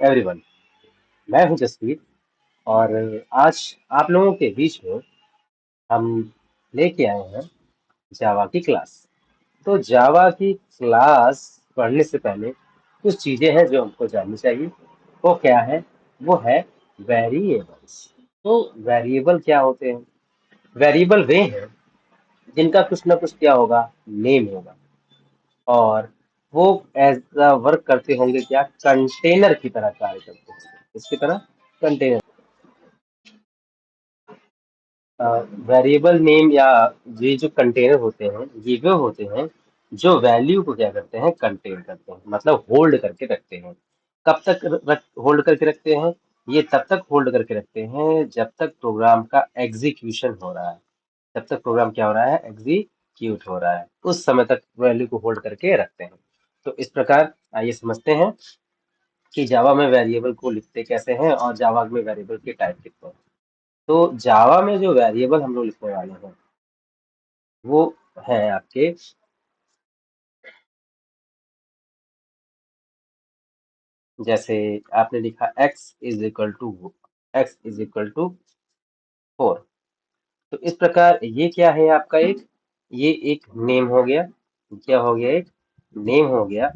Everyone. मैं हूं जसवीर और आज आप लोगों के बीच में हम लेके आए हैं जावा की क्लास। तो जावा की क्लास पढ़ने से पहले कुछ चीजें हैं जो हमको जाननी चाहिए। वो क्या है? वो है वेरिएबल्स। तो वेरिएबल क्या होते हैं? वेरिएबल वे हैं जिनका कुछ ना कुछ क्या होगा, नेम होगा, और वो एज वर्क करते होंगे क्या, कंटेनर की तरह कार्य करते होंगे। इसकी तरह कंटेनर। वेरिएबल नेम या ये जो कंटेनर होते हैं, ये वो होते हैं जो वैल्यू को क्या करते हैं, कंटेन करते हैं, मतलब होल्ड करके रखते हैं। कब तक होल्ड करके रखते हैं? ये तब तक होल्ड करके रखते हैं जब तक प्रोग्राम का एग्जीक्यूशन हो रहा है। जब तक प्रोग्राम क्या हो रहा है, एग्जीक्यूट हो रहा है, उस समय तक वैल्यू को होल्ड करके रखते हैं। तो इस प्रकार आइए समझते हैं कि जावा में वेरिएबल को लिखते कैसे हैं और जावा में वेरिएबल के टाइप कितने हैं। तो जावा में जो वेरिएबल हम लोग लिखने वाले हैं वो है आपके, जैसे आपने लिखा x इज इक्वल टू 4। तो इस प्रकार ये क्या है आपका, ये एक नेम हो गया। क्या हो गया? एक नेम हो गया।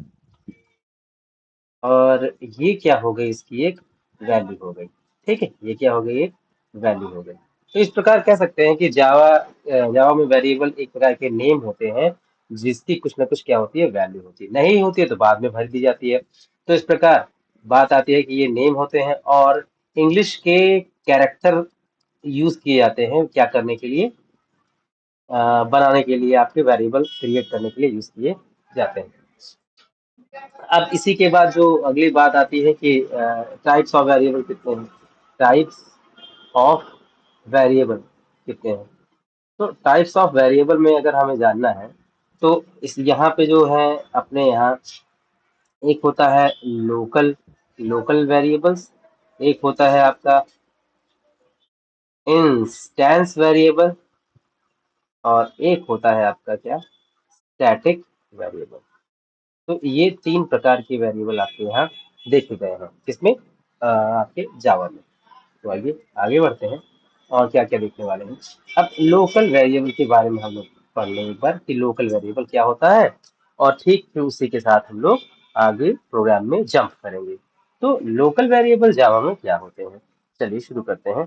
और ये क्या हो गई, इसकी एक वैल्यू हो गई। ठीक है, ये क्या हो गई, एक वैल्यू हो गई। तो इस प्रकार कह सकते हैं कि जावा में वेरिएबल एक प्रकार के नेम होते हैं जिसकी कुछ ना कुछ क्या होती है, वैल्यू होती है। नहीं होती है तो बाद में भर दी जाती है। तो इस प्रकार बात आती है कि ये नेम होते हैं और इंग्लिश के कैरेक्टर यूज किए जाते हैं क्या करने के लिए, बनाने के लिए, आपके वेरिएबल क्रिएट करने के लिए यूज किए जाते हैं। अब इसी के बाद जो अगली बात आती है कि टाइप्स ऑफ वेरिएबल कितने हैं। टाइप्स ऑफ वेरिएबल कितने हैं? तो टाइप्स ऑफ वेरिएबल में अगर हमें जानना है तो इस यहाँ पे जो है अपने यहाँ एक होता है लोकल लोकल वेरिएबल्स, एक होता है आपका इंस्टेंस वेरिएबल, और एक होता है आपका क्या, स्टैटिक वेरिएबल। तो ये तीन प्रकार के वेरिएबल आपके यहाँ देखे गए हैं, किसमें, आपके जावा में। तो आइए आगे बढ़ते हैं और क्या क्या देखने वाले हैं। अब लोकल वेरिएबल के बारे में हम लोग पढ़ लें एक बार कि लोकल वेरिएबल क्या होता है, और ठीक फिर उसी के साथ हम लोग आगे प्रोग्राम में जंप करेंगे। तो लोकल वेरिएबल जावा में क्या होते हैं, चलिए शुरू करते हैं।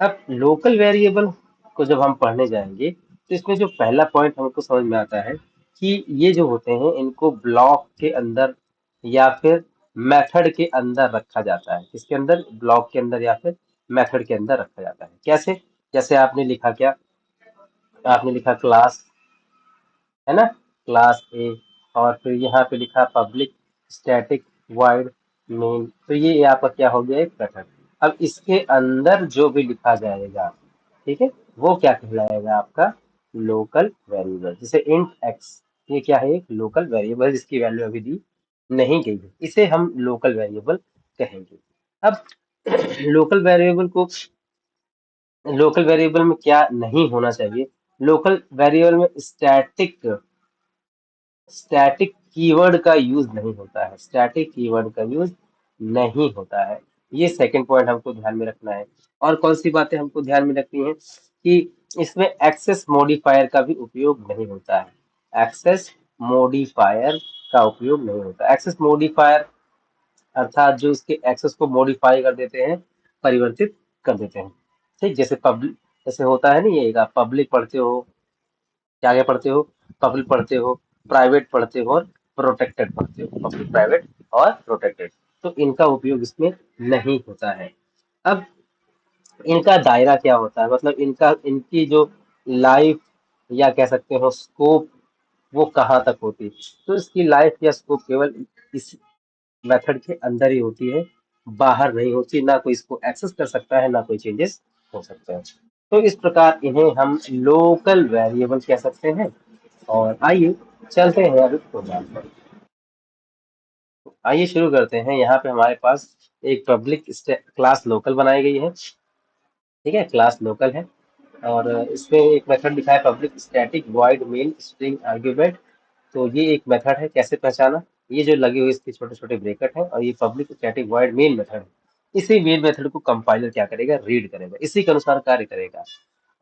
अब लोकल वेरिएबल को जब हम पढ़ने जाएंगे तो इसमें जो पहला पॉइंट हमको समझ में आता है कि ये जो होते हैं इनको ब्लॉक के अंदर या फिर मेथड के अंदर रखा जाता है। किसके अंदर? ब्लॉक के अंदर या फिर मेथड के अंदर रखा जाता है। कैसे? जैसे आपने लिखा क्या, आपने लिखा क्लास, है ना, क्लास ए, और फिर यहाँ पे लिखा पब्लिक स्टैटिक वाइड मेन। तो ये आपका क्या हो गया, एक मेथड। अब इसके अंदर जो भी लिखा जाएगा, ठीक है, वो क्या कहलाएगा, आपका लोकल वेरिएबल। जैसे इंट एक्स, ये क्या है, एक लोकल वेरिएबल जिसकी वैल्यू अभी दी नहीं गई है, इसे हम लोकल वेरिएबल कहेंगे। अब लोकल वेरिएबल को, लोकल वेरिएबल में क्या नहीं होना चाहिए, लोकल वेरिएबल में स्टैटिक कीवर्ड का यूज नहीं होता है। स्टैटिक कीवर्ड का यूज नहीं होता है। ये सेकंड पॉइंट हमको ध्यान में रखना है। और कौन सी बातें हमको ध्यान में रखनी है कि इसमें एक्सेस मॉडिफायर का भी उपयोग नहीं होता है। एक्सेस मॉडिफायर का उपयोग नहीं होता। एक्सेस मॉडिफायर अर्थात जो इसके एक्सेस को मॉडिफाई कर देते हैं, परिवर्तित कर देते हैं। ठीक, जैसे पब्लिक, जैसे होता है ना, ये आप पब्लिक पढ़ते हो, क्या क्या पढ़ते हो, पब्लिक पढ़ते हो, प्राइवेट पढ़ते हो और प्रोटेक्टेड पढ़ते हो, पब्लिक प्राइवेट और प्रोटेक्टेड। तो इनका उपयोग इसमें नहीं होता है। अब इनका दायरा क्या होता है, मतलब इनका, इनकी जो लाइफ या कह सकते हो स्कोप, वो कहाँ तक होती है। तो इसकी लाइफ या स्कोप केवल इस मेथड के अंदर ही होती है, बाहर नहीं होती। ना कोई इसको एक्सेस कर सकता है, ना कोई चेंजेस हो सकते हैं। तो इस प्रकार इन्हें हम लोकल वेरिएबल कह सकते हैं। और आइए चलते हैं अभी प्रोग्राम पर। आइए शुरू करते हैं। यहाँ पे हमारे पास एक पब्लिक क्लास लोकल बनाई गई है। ठीक है, क्लास लोकल है और इसमें एक मेथड लिखा है public static void main string argument. तो ये एक मेथड है, कैसे पहचाना, ये जो लगे हुए इसके छोटे छोटे ब्रेकेट हैं और ये public static void main method है। इसी मेन मेथड को कंपाइलर क्या करेगा, रीड करेगा, इसी के अनुसार कार्य करेगा।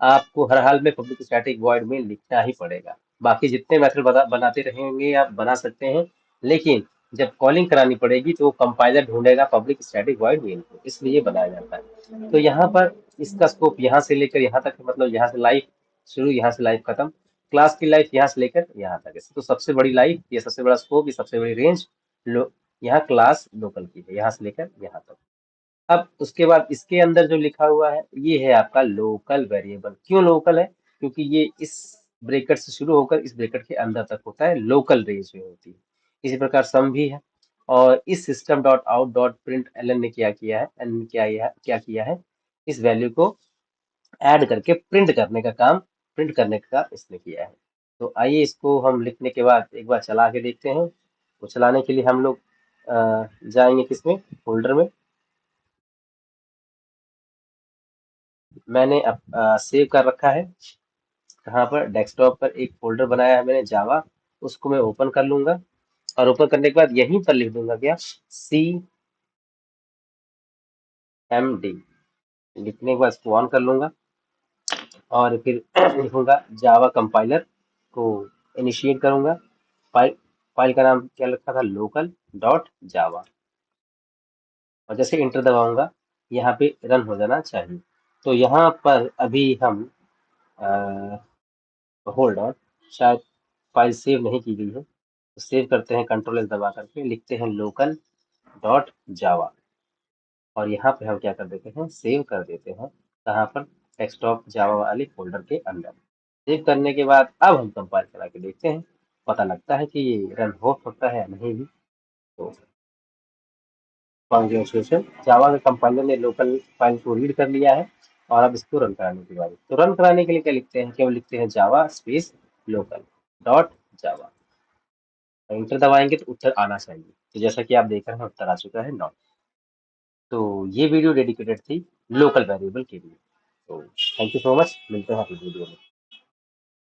आपको हर हाल में पब्लिक स्टैटिक वॉइड मेन लिखना ही पड़ेगा। बाकी जितने मेथड बनाते रहेंगे आप बना सकते हैं, लेकिन जब कॉलिंग करानी पड़ेगी तो वो कंपाइलर ढूंढेगा पब्लिक स्टैटिक वॉइड मेन को, इसलिए बनाया जाता है। तो यहाँ पर इसका स्कोप यहाँ से लेकर यहाँ तक है, मतलब यहाँ से लाइफ शुरू, यहाँ से लाइफ खत्म। क्लास की लाइफ यहाँ से लेकर यहाँ तक है। तो सबसे बड़ी लाइफ, ये सबसे बड़ा स्कोप, ये सबसे बड़ी रेंज यहाँ क्लास लोकल की है, यहाँ से लेकर यहाँ तक। अब उसके बाद इसके अंदर जो लिखा हुआ है ये है आपका लोकल वेरिएबल। क्यों लोकल है? क्योंकि ये इस ब्रेकेट से शुरू होकर इस ब्रेकेट के अंदर तक होता है, लोकल रेंज में होती है। इसी प्रकार सम भी है। और इस system dot out dot print L ने क्या किया है, एन क्या किया है, इस वैल्यू को ऐड करके प्रिंट करने का काम, प्रिंट करने का इसने किया है। तो आइए इसको हम लिखने के बाद एक बार चला के देखते हैं। तो चलाने के लिए हम लोग जाएंगे किसमें, फोल्डर में। मैंने सेव कर रखा है कहाँ पर, डेस्कटॉप पर एक फोल्डर बनाया है मैंने जावा, उसको मैं ओपन कर लूंगा। और ओपन करने के बाद यहीं पर लिख दूंगा क्या, CMD। लिखने के बाद इसको ऑन कर लूंगा और फिर लिखूंगा जावा कंपाइलर को इनिशिएट करूंगा। फाइल फाइल का नाम क्या रखा था, लोकल डॉट जावा। और जैसे इंटर दबाऊंगा यहाँ पे रन हो जाना चाहिए। तो यहाँ पर अभी हम होल्ड ऑन, शायद फाइल सेव नहीं की गई है, तो सेव करते हैं, कंट्रोल एस दबा करके लिखते हैं लोकल डॉट जावा। और यहाँ पे हम क्या कर देते हैं, सेव कर देते हैं। कहाँ पर, डेस्कटॉप जावा वाले फोल्डर के अंदर। सेव करने के बाद अब हम कंपाइल करा के देखते हैं, पता लगता है कि ये रन हो सकता है या नहीं भी। तो कॉन्ग्रेचुलेशन, जावा के कंपाइलर ने लोकल फाइल को रीड कर लिया है। और अब इसको रन कराने की बारी। तो रन कराने के लिए क्या लिखते हैं, केवल लिखते हैं Java space local dot Java. Enter दबाएंगे तो उत्तर आना चाहिए। तो जैसा कि आप देख रहे हैं उत्तर आ चुका है 9। तो ये वीडियो डेडिकेटेड थी लोकल वेरिएबल के लिए। तो थैंक यू सो मच, मिलते हैं अगली वीडियो में।